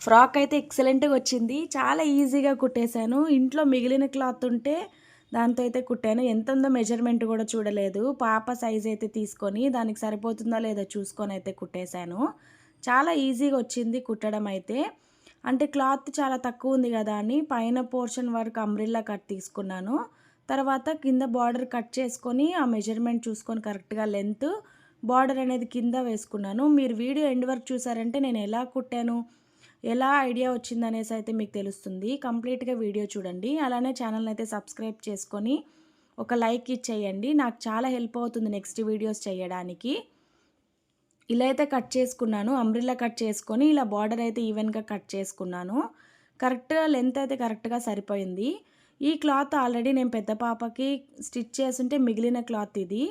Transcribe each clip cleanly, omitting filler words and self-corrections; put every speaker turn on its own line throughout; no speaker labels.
Frock అయితే ఎక్సలెంట్‌గా వచ్చింది. చాలా ఈజీగా కుట్టేశాను. ఇంట్లో మిగిలిన క్లాత్ ఉంటే దాంతో అయితే కుట్టాను. ఎంతుందో మెజర్‌మెంట్ కూడా చూడలేదు. పాప సైజ్ అయితే తీసుకొని దానికి సరిపోతుందో లేదో చూసుకొని అయితే కుట్టేశాను. చాలా ఈజీగా వచ్చింది కుట్టడం అయితే. అంటే క్లాత్ చాలా తక్కువ ఉంది కదా అని పైన పోర్షన్ వరకు అంబ్రెల్లా కట్ తీసుకున్నాను. తర్వాత కింద బార్డర్ కట్ చేసుకొని ఆ మెజర్‌మెంట్ చూసుకొని కరెక్ట్‌గా లెంత్ బార్డర్ అనేది కింద వేసుకున్నాను. మీరు వీడియో ఎండ్ వరకు చూసారంటే నేను ఎలా కుట్టాను, ఎలా ఐడియా వచ్చిందనేసి అయితే మీకు తెలుస్తుంది. కంప్లీట్‌గా వీడియో చూడండి. అలానే ఛానల్‌ని అయితే సబ్స్క్రైబ్ చేసుకొని ఒక లైక్ ఇచ్చేయండి. నాకు చాలా హెల్ప్ అవుతుంది నెక్స్ట్ వీడియోస్ చేయడానికి. ఇలా అయితే కట్ చేసుకున్నాను. అంబ్రెల్లా కట్ చేసుకొని ఇలా బార్డర్ అయితే ఈవెన్‌గా కట్ చేసుకున్నాను. కరెక్ట్‌గా లెంత్ అయితే కరెక్ట్‌గా సరిపోయింది. ఈ క్లాత్ ఆల్రెడీ నేను పెద్ద పాపకి స్టిచ్ చేసుంటే మిగిలిన క్లాత్ ఇది.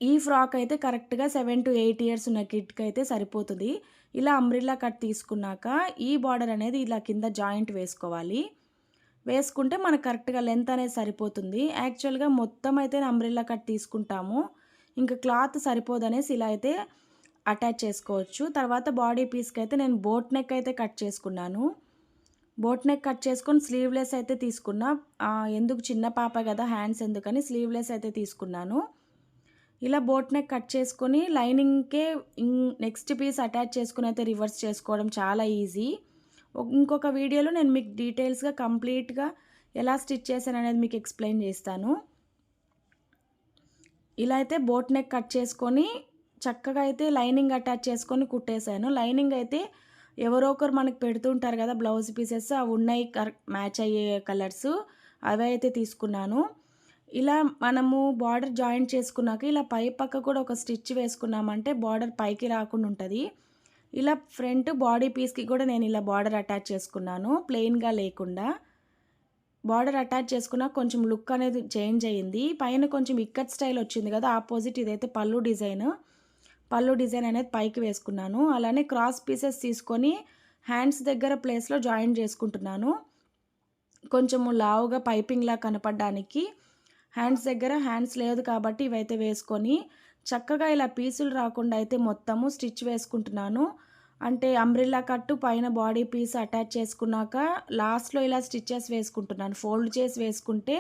ఈ ఫ్రాక్ అయితే కరెక్ట్‌గా 7-8 ఇయర్స్ ఉన్న కిడ్‌కి అయితే సరిపోతుంది. ఇలా అంబ్రెల్లా కట్ తీసుకున్నాక ఈ బార్డర్ అనేది ఇలా కింద జాయింట్ వేసుకోవాలి. వేసుకుంటే మనకు కరెక్ట్‌గా లెంత్ అనేది సరిపోతుంది. యాక్చువల్‌గా మొత్తం అయితే అంబ్రెల్లా కట్ తీసుకుంటాము. ఇంకా క్లాత్ సరిపోదనేసి ఇలా అయితే అటాచ్ చేసుకోవచ్చు. తర్వాత బాడీ పీస్‌కి అయితే నేను బోట్ నెక్ అయితే కట్ చేసుకున్నాను. బోట్ నెక్ కట్ చేసుకొని స్లీవ్‌లెస్ అయితే తీసుకున్నా. ఎందుకు చిన్న పాప కదా హ్యాండ్స్ ఎందుకని స్లీవ్‌లెస్ అయితే తీసుకున్నాను. ఇలా బోట్ నెక్ కట్ చేసుకొని లైనింగ్‌కే నెక్స్ట్ పీస్ అటాచ్ చేసుకొని అయితే రివర్స్ చేసుకోవడం చాలా ఈజీ. ఇంకొక వీడియోలో నేను మీకు డీటెయిల్స్‌గా కంప్లీట్‌గా ఎలా స్టిచ్ చేశాననేది మీకు ఎక్స్‌ప్లెయిన్ చేస్తాను. ఇలా అయితే బోట్ నెక్ కట్ చేసుకొని చక్కగా అయితే లైనింగ్ అటాచ్ చేసుకొని కుట్టేశాను. లైనింగ్ అయితే ఎవరో ఒకరు మనకు పెడుతుంటారు కదా బ్లౌజ్ పీసెస్ అవి ఉన్నాయి మ్యాచ్ అయ్యే కలర్స్ అవి అయితే తీసుకున్నాను. ఇలా మనము బార్డర్ జాయింట్ చేసుకున్నాక ఇలా పై పక్క కూడా ఒక స్టిచ్ వేసుకున్నామంటే బార్డర్ పైకి రాకుండా ఉంటుంది. ఇలా ఫ్రంట్ బాడీ పీస్కి కూడా నేను ఇలా బార్డర్ అటాచ్ చేసుకున్నాను ప్లెయిన్గా లేకుండా. బార్డర్ అటాచ్ చేసుకున్న కొంచెం లుక్ అనేది చేంజ్ అయ్యింది. పైన కొంచెం ఇక్కత్ స్టైల్ వచ్చింది కదా ఆపోజిట్ ఇదైతే పళ్ళు డిజైన్. పళ్ళు డిజైన్ అనేది పైకి వేసుకున్నాను. అలానే క్రాస్ పీసెస్ తీసుకొని హ్యాండ్స్ దగ్గర ప్లేస్లో జాయిన్ చేసుకుంటున్నాను. కొంచెము లావుగా పైపింగ్లా కనపడడానికి హ్యాండ్స్ దగ్గర హ్యాండ్స్ లేదు కాబట్టి ఇవైతే వేసుకొని చక్కగా ఇలా పీసులు రాకుండా అయితే మొత్తము స్టిచ్ వేసుకుంటున్నాను. అంటే అంబ్రెల్లా కట్టు పైన బాడీ పీస్ అటాచ్ చేసుకున్నాక లాస్ట్లో ఇలా స్టిచ్చెస్ వేసుకుంటున్నాను. ఫోల్డ్ చేసి వేసుకుంటే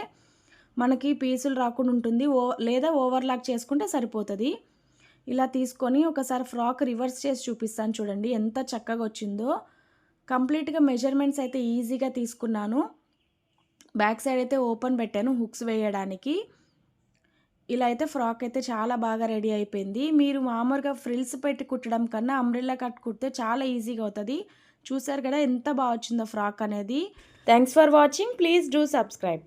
మనకి పీసులు రాకుండా ఉంటుంది. లేదా ఓవర్లాక్ చేసుకుంటే సరిపోతుంది. ఇలా తీసుకొని ఒకసారి ఫ్రాక్ రివర్స్ చేసి చూపిస్తాను చూడండి ఎంత చక్కగా వచ్చిందో. కంప్లీట్‌గా మెజర్మెంట్స్ అయితే ఈజీగా తీసుకున్నాను. బ్యాక్ సైడ్ అయితే ఓపెన్ పెట్టాను హుక్స్ వేయడానికి. ఇలా అయితే ఫ్రాక్ అయితే చాలా బాగా రెడీ అయిపోయింది. మీరు మామూలుగా ఫ్రిల్స్ పెట్టి కుట్టడం కన్నా అంబ్రెల్లా కట్ కుడితే చాలా ఈజీగా అవుతుంది. చూసారు కదా ఎంత బాగా వచ్చిందో ఫ్రాక్ అనేది. Thanks for watching. Please do subscribe.